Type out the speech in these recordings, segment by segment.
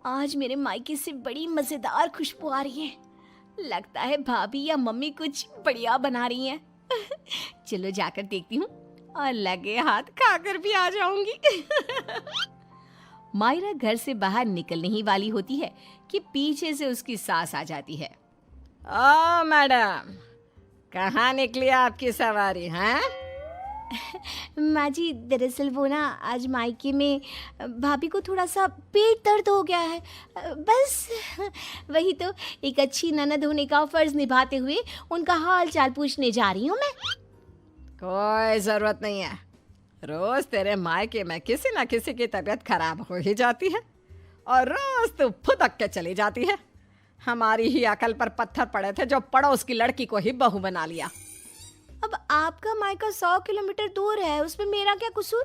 आज मेरे मायके से बड़ी मजेदार खुशबू आ रही है। लगता है भाभी या मम्मी कुछ बढ़िया बना रही हैं। चलो जाकर देखती हूँ और लगे हाथ खाकर भी आ जाऊंगी। मायरा घर से बाहर निकलने ही वाली होती है कि पीछे से उसकी सास आ जाती है। ओ मैडम, कहाँ निकली आपकी सवारी? हैं? माँ जी, दरअसल वो ना आज मायके में भाभी को थोड़ा सा पेट दर्द हो गया है। बस वही तो, एक अच्छी ननद होने का फर्ज निभाते हुए उनका हाल चाल पूछने जा रही हूँ मैं। कोई जरूरत नहीं है। रोज तेरे मायके में किसी न किसी की तबीयत खराब हो ही जाती है और रोज तू फुदक के चली जाती है। हमारी ही अकल पर पत्थर पड़े थे जो पड़ोस की लड़की को ही बहू बना लिया। अब आपका मायका 100 किलोमीटर दूर है, उसमें मेरा क्या कसूर?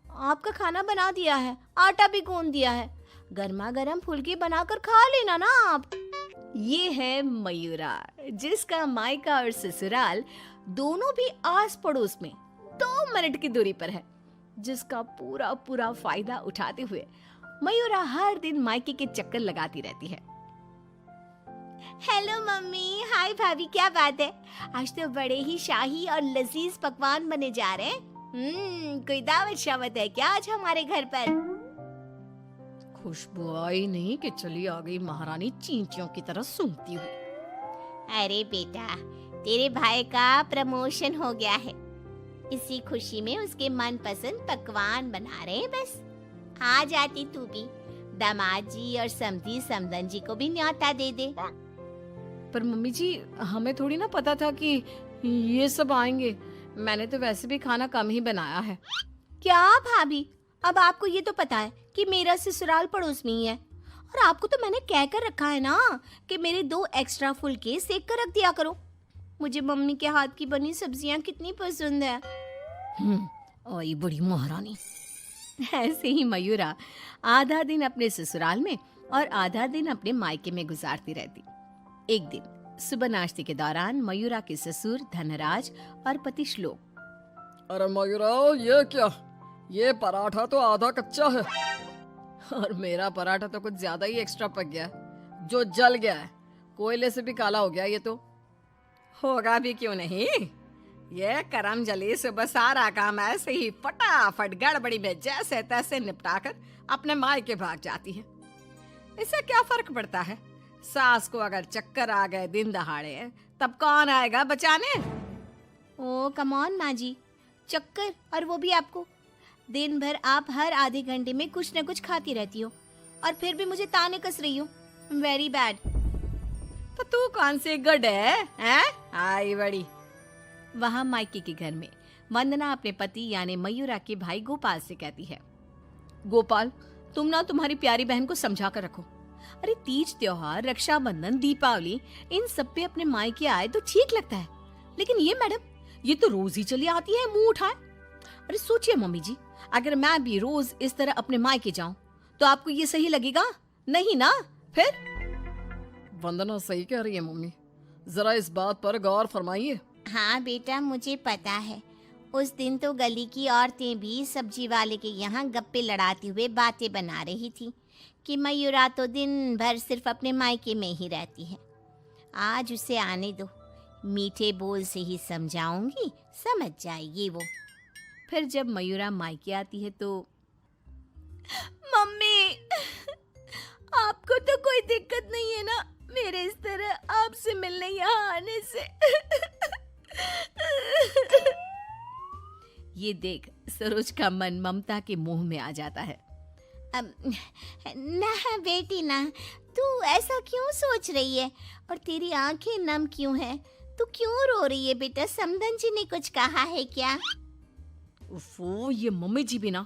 आपका खाना बना दिया है, आटा भी गूंद दिया है, गर्मा गर्म फुल्की बनाकर खा लेना ना आप। ये है मयूरा, जिसका मायका और ससुराल दोनों भी आस पड़ोस में 2 मिनट की दूरी पर है, जिसका पूरा पूरा फायदा उठाते हुए मयूरा हर दिन मायके के चक्कर लगाती रहती है। हेलो मम्मी, हाय भाभी, क्या बात है? आज तो बड़े ही शाही और लजीज पकवान बने जा रहे हैं। कोई दावत शावत है क्या आज हमारे घर पर? खुशबू आई नहीं कि चली आ गई महारानी चींटियों की तरह सूंघती हुई। अरे बेटा, तेरे भाई का प्रमोशन हो गया है, इसी खुशी में उसके मनपसंद पकवान बना रहे हैं। बस आ जाती तू भी, दामाद जी और समधी समदन जी को भी न्योता दे दे। पर मम्मी जी, हमें थोड़ी ना पता था कि ये सब आएंगे। मैंने तो वैसे भी खाना कम ही बनाया है। क्या भाभी, अब आपको ये तो पता है कि मेरा ससुराल पड़ोस में ही है, और आपको तो मैंने कह कर रखा है ना कि मेरे 2 एक्स्ट्रा फुलके सेक कर रख दिया करो। मुझे मम्मी के हाथ की बनी सब्जियां कितनी पसंद है। आई बड़ी महारानी। ऐसे ही मयूरा आधा दिन अपने ससुराल में और आधा दिन अपने मायके में गुजारती रहती। एक दिन सुबह नाश्ते के दौरान मयूरा के ससुर धनराज और पति श्लोक। अरे मयूरा, ये क्या? ये पराठा तो आधा कच्चा है और मेरा पराठा तो कुछ ज्यादा ही एक्स्ट्रा पक गया, जो जल गया है। कोयले से भी काला हो गया। ये तो होगा भी क्यों नहीं। ये करम जली सुबह सारा काम ऐसे ही फटाफट गड़बड़ी में जैसे तैसे निपटाकर अपने मायके भाग जाती है। इससे क्या फर्क पड़ता है? सास को अगर चक्कर आ गए दिन दहाड़े, तब कौन आएगा बचाने? ओ कम ऑन माँ जी, चक्कर, और वो भी आपको? दिन भर आप हर आधे घंटे में कुछ न कुछ खाती रहती हो और फिर भी मुझे ताने कस रही हो। Very bad. तो तू कौन सी गुड है, हैं? आई बड़ी। वहाँ मायके के घर में वंदना अपने पति यानी मयूरा के भाई गोपाल से कहती है, गोपाल, तुम ना तुम्हारी प्यारी बहन को समझा कर रखो। अरे तीज त्योहार, रक्षाबंधन, दीपावली, इन सब पे अपने मायके आए तो ठीक लगता है, लेकिन ये मैडम, ये तो रोज ही चली आती है मुंह उठाए। अरे सोचिए मम्मी जी, अगर मैं भी रोज इस तरह अपने मायके जाऊं तो आपको ये सही लगेगा? नहीं ना? फिर वंदना सही कह रही है मम्मी, जरा इस बात पर गौर फरमाइए। हाँ बेटा, मुझे पता है। उस दिन तो गली की औरतें भी सब्जी वाले के यहाँ गप्पे लड़ाते हुए बातें बना रही थी कि मयूरा तो दिन भर सिर्फ अपने मायके में ही रहती है। आज उसे आने दो, मीठे बोल से ही समझाऊंगी, समझ जाएगी वो। फिर जब मयूरा मायके आती है तो, मम्मी, आपको तो कोई दिक्कत नहीं है ना मेरे इस तरह आपसे मिलने यहाँ आने से? ये देख सरोज का मन ममता के मुंह में आ जाता है। ना बेटी ना, तू ऐसा क्यों सोच रही है और तेरी आंखें नम क्यों हैं? तू क्यों रो रही है बेटा? समधन जी ने कुछ कहा है क्या? उफ़ो, ये मम्मी जी भी ना,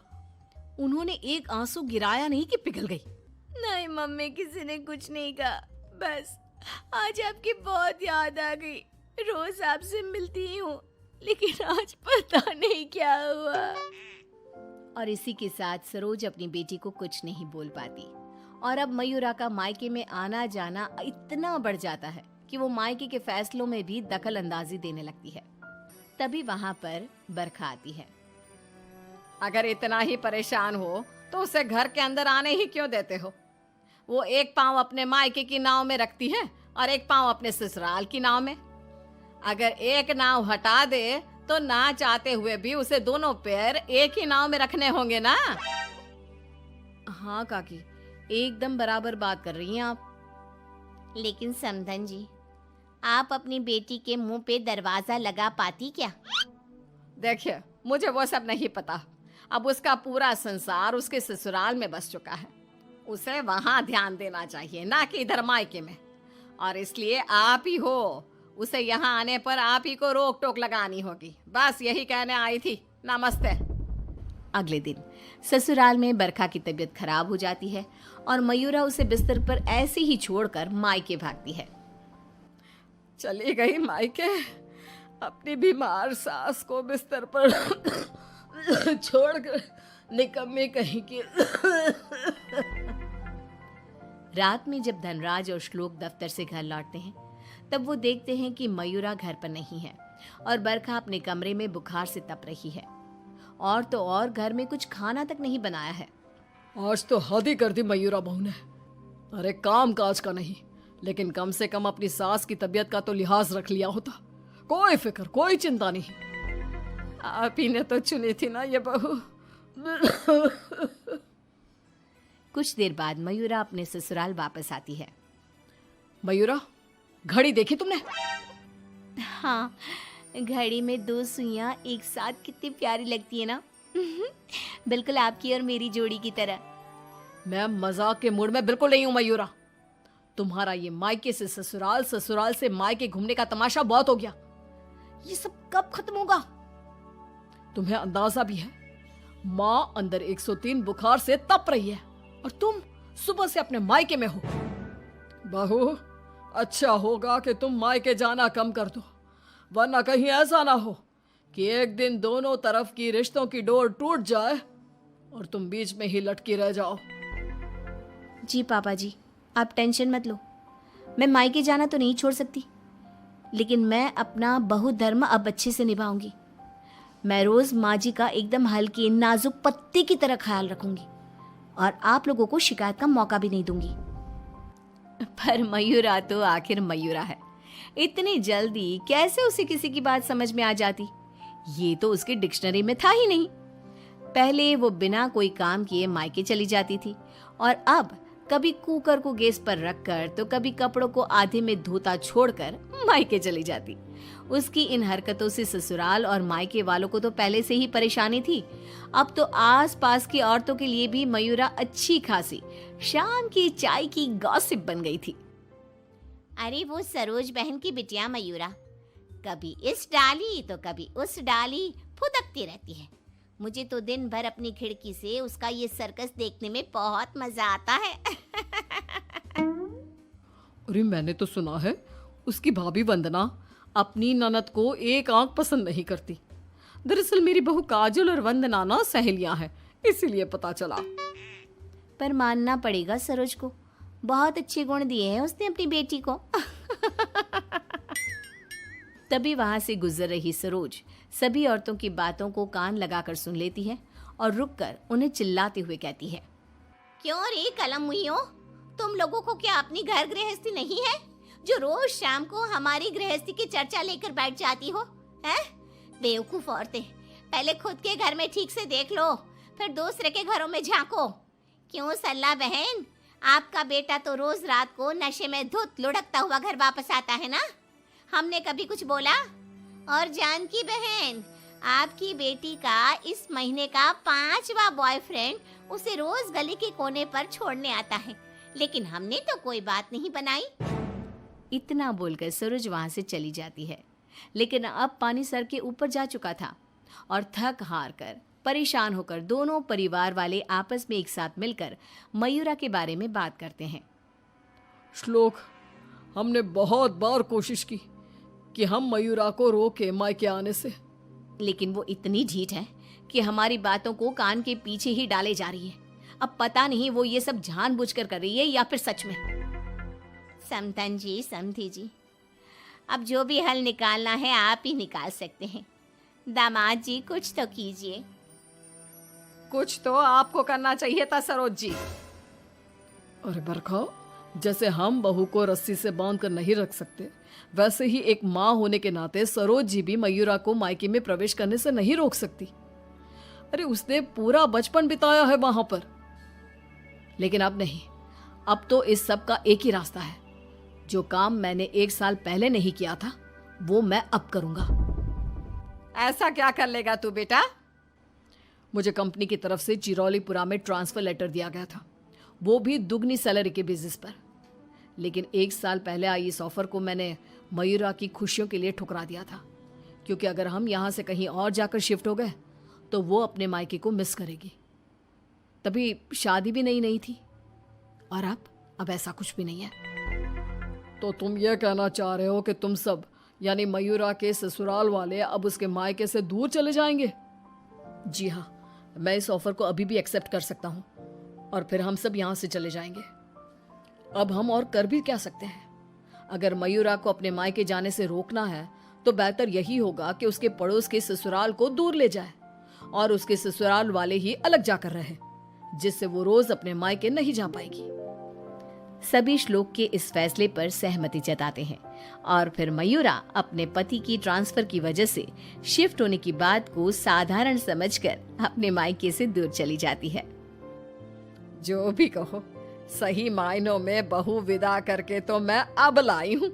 उन्होंने एक आंसू गिराया नहीं कि पिघल गई। नहीं मम्मी, किसी ने कुछ नहीं कहा, बस आज आपकी बहुत याद आ गई। रोज आपसे मिलती ही हूँ, लेकिन आज पता नहीं क्या हुआ। और इसी के साथ सरोज अपनी बेटी को कुछ नहीं बोल पाती और अब मयूरा का मायके में आना जाना इतना बढ़ जाता है कि वो मायके के फैसलों में भी दखल अंदाजी देने लगती है। तभी वहाँ पर बरखा आती है। अगर इतना ही परेशान हो तो उसे घर के अंदर आने ही क्यों देते हो? वो एक पाँव अपने मायके की नाव में रखती है और एक पाँव अपने ससुराल की नाव में। अगर एक नाव हटा दे तो ना चाहते हुए भी उसे दोनों पैर एक ही नाव में रखने होंगे ना। हाँ काकी, एकदम बराबर बात कर रही हैं आप। लेकिन समधन जी, आप अपनी बेटी के मुंह पे दरवाजा लगा पाती क्या? देखिए, मुझे वो सब नहीं पता। अब उसका पूरा संसार उसके ससुराल में बस चुका है। उसे वहां ध्यान देना चाहिए, ना कि इधर मायके में। और इसलिए आप ही हो, उसे यहाँ आने पर आप ही को रोक टोक लगानी होगी। बस यही कहने आई थी। नमस्ते। अगले दिन ससुराल में बरखा की तबीयत खराब हो जाती है और मयूरा उसे बिस्तर पर ऐसे ही छोड़कर मायके भागती है। चली गई मायके, अपनी बीमार सास को बिस्तर पर छोड़कर, निकम्मी कहीं की। रात में जब धनराज और श्लोक दफ्तर से घर लौटते हैं, तब वो देखते हैं कि मयूरा घर पर नहीं है और बरखा अपने कमरे में बुखार से तप रही है। और तो और घर में कुछ खाना तक नहीं बनाया है। आज तो हद ही कर दी मयूरा बहू ने। अरे काम काज का नहीं, लेकिन कम से कम अपनी सास की तबीयत का तो लिहाज रख लिया होता। कोई फिक्र, कोई चिंता नहीं। आप ही ने तो चुनी थी ना ये बहू। कुछ देर बाद मयूरा अपने ससुराल वापस आती है। मयूरा, घड़ी देखी तुमने? हाँ, घड़ी में 2 सुइयां एक साथ कितनी प्यारी लगती है ना। बिल्कुल आपकी और मेरी जोड़ी की तरह। मैं मजाक के मूड में बिल्कुल नहीं हूं मयूरा। तुम्हारा ये मायके से ससुराल, ससुराल से मायके घूमने का तमाशा बहुत हो गया। ये सब कब खत्म होगा? तुम्हें अंदाजा भी है, माँ अंदर 103 बुखार से तप रही है और तुम सुबह से अपने मायके में हो। बहू, अच्छा होगा कि तुम मायके जाना कम कर दो, वरना कहीं ऐसा ना हो कि एक दिन दोनों तरफ की रिश्तों की डोर टूट जाए और तुम बीच में ही लटकी रह जाओ। जी पापा जी, आप टेंशन मत लो। मैं मायके जाना तो नहीं छोड़ सकती, लेकिन मैं अपना बहु धर्म अब अच्छे से निभाऊंगी। मैं रोज माँ जी का एकदम हल्की नाजुक पत्ती की तरह ख्याल रखूंगी और आप लोगों को शिकायत का मौका भी नहीं दूंगी। पर मयूरा तो आखिर मयूरा है, इतनी जल्दी कैसे उसे किसी की बात समझ में आ जाती? ये तो उसकी डिक्शनरी में था ही नहीं। पहले वो बिना कोई काम किए मायके चली जाती थी और अब कभी कुकर को गैस पर रखकर तो कभी कपड़ों को आधे में धोता छोड़कर मायके चली जाती। उसकी इन हरकतों से ससुराल और मायके वालों को तो पहले से ही परेशानी थी। अब तो आस-पास की औरतों के लिए भी मयूरा अच्छी खासी शाम की चाय की गॉसिप बन गई थी। अरे वो सरोज बहन की बिटिया मयूरा, कभी इस डाली तो कभी उस डाली फुदकती रहती है। मुझे तो दिन भर अपनी खिड़की से उसका ये सर्कस देखने में बहुत मजा आता है। अरे मैंने तो सुना है उसकी भाभी वंदना अपनी ननद को एक आंख पसंद नहीं करती। दरअसल मेरी बहू काजल और वंदना ना सहेलियां हैं, इसीलिए पता चला। पर मानना पड़ेगा सरोज को, बहुत अच्छे गुण दिए हैं उसने अपनी बेटी को। तभी वहां से गुजर रही सरोज सभी औरतों की बातों को कान लगाकर सुन लेती है और रुककर उन्हें चिल्लाते हुए कहती है, क्यों रे कलम मुइयों, तुम लोगों को क्या अपनी घर गृहस्थी नहीं है जो रोज शाम को हमारी गृहस्थी की चर्चा लेकर बैठ जाती हो? हैं? बेवकूफ औरतें, पहले खुद के घर में ठीक से देख लो, फिर दूसरे के घरों में झांको। क्यों सल्ला बहन, आपका बेटा तो रोज रात को नशे में धुत लुढ़कता हुआ घर वापस आता है ना? हमने कभी कुछ बोला? और जानकी बहन, आपकी बेटी का इस महीने का 5वां बॉयफ्रेंड उसे रोज गली के कोने पर छोड़ने आता है, लेकिन हमने तो कोई बात नहीं बनाई। इतना बोलकर सरोज वहां से चली जाती है, लेकिन अब पानी सर के ऊपर जा चुका था और थक हार कर परेशान होकर दोनों परिवार वाले आपस में एक साथ मिलकर मयूरा के बारे में बात करते हैं। श्लोक, हमने बहुत बार कोशिश की कि हम मयूरा को रोके मायके आने से, लेकिन वो इतनी ढीठ है कि हमारी बातों को कान के पीछे ही डाले जा रही है। अब पता नहीं वो ये सब जानबूझकर कर रही है या फिर सच में। समधन जी, समधी जी, अब जो भी हल निकालना है आप ही निकाल सकते हैं। दामाद जी कुछ तो कीजिए। कुछ तो आपको करना चाहिए था सरोज जी। अरे बरखा, जैसे हम बहू को रस्सी से बांध कर नहीं रख सकते, वैसे ही एक माँ होने के नाते सरोज जी भी मयूरा को मायके में प्रवेश करने से नहीं रोक सकती। अरे उसने पूरा बचपन बिताया है वहां पर। लेकिन अब नहीं, अब तो इस सब का एक ही रास्ता है। जो काम मैंने 1 साल पहले नहीं किया था वो मैं अब करूंगा। ऐसा क्या कर लेगा तू बेटा? मुझे कंपनी की तरफ से चिरौलीपुरा में ट्रांसफर लेटर दिया गया था, वो भी दुगनी सैलरी के बेसिस पर। लेकिन 1 साल पहले आई इस ऑफर को मैंने मयूरा की खुशियों के लिए ठुकरा दिया था, क्योंकि अगर हम यहाँ से कहीं और जाकर शिफ्ट हो गए तो वो अपने मायके को मिस करेगी। तभी शादी भी नहीं थी, और अब ऐसा कुछ भी नहीं है। तो तुम ये कहना चाह रहे हो कि तुम सब यानी मयूरा के ससुराल वाले अब उसके मायके से दूर चले जाएंगे? जी हाँ, मैं इस ऑफर को अभी भी एक्सेप्ट कर सकता हूँ और फिर हम सब यहाँ से चले जाएंगे। अब हम और कर भी क्या सकते हैं? अगर मयूरा को अपने मायके जाने से रोकना है तो बेहतर यही होगा कि उसके पड़ोस के ससुराल को दूर ले जाए और उसके ससुराल वाले ही अलग जाकर रहे, जिससे वो रोज अपने मायके नहीं जा पाएगी। सभी श्लोक के इस फैसले पर सहमति जताते हैं और फिर मयूरा अपने पति की ट्रांसफर की वजह से शिफ्ट होने की बात को साधारण समझकर अपने मायके से दूर चली जाती है। जो भी कहो, सही मायनों में बहू विदा करके तो मैं अब लाई हूँ।